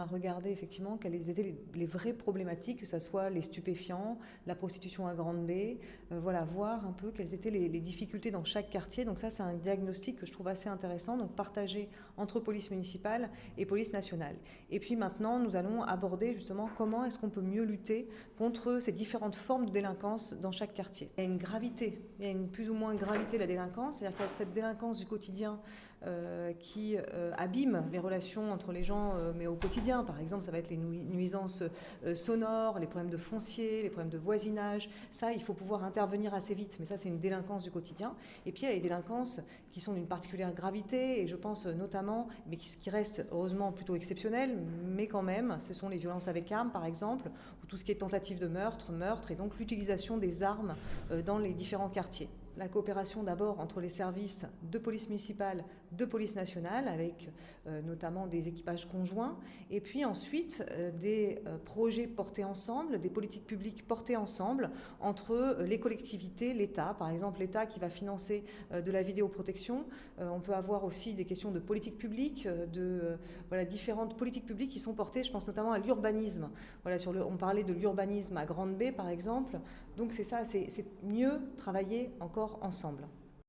regardé effectivement quelles étaient les vraies problématiques, que ce soit les stupéfiants, la prostitution à grande baie, voilà, voir un peu quelles étaient les difficultés dans chaque quartier. Donc ça, c'est un diagnostic que je trouve assez intéressant, donc partagé entre police municipale et police nationale. Et puis maintenant, nous allons aborder justement comment est-ce qu'on peut mieux lutter contre ces différentes formes de délinquance dans chaque quartier. Il y a une gravité, il y a une plus ou moins gravité de la délinquance, c'est-à-dire qu'il y a cette délinquance du quotidien qui abîme les relations entre les gens, mais au quotidien. Par exemple, ça va être les nuisances sonores, les problèmes de foncier, les problèmes de voisinage. Ça, il faut pouvoir intervenir assez vite, mais ça, c'est une délinquance du quotidien. Et puis, il y a les délinquances qui sont d'une particulière gravité, et je pense notamment, mais qui restent heureusement plutôt exceptionnelles, mais quand même, ce sont les violences avec armes, par exemple, ou tout ce qui est tentative de meurtre, et donc l'utilisation des armes dans les différents quartiers. La coopération d'abord entre les services de police municipale, de police nationale, avec notamment des équipages conjoints, et puis ensuite des projets portés ensemble, des politiques publiques portées ensemble entre les collectivités, l'État, par exemple l'État qui va financer de la vidéoprotection. On peut avoir aussi des questions de politique publique, différentes politiques publiques qui sont portées, je pense notamment à l'urbanisme. Voilà, on parlait de l'urbanisme à Grande Baie, par exemple. Donc c'est ça, c'est mieux travailler encore ensemble.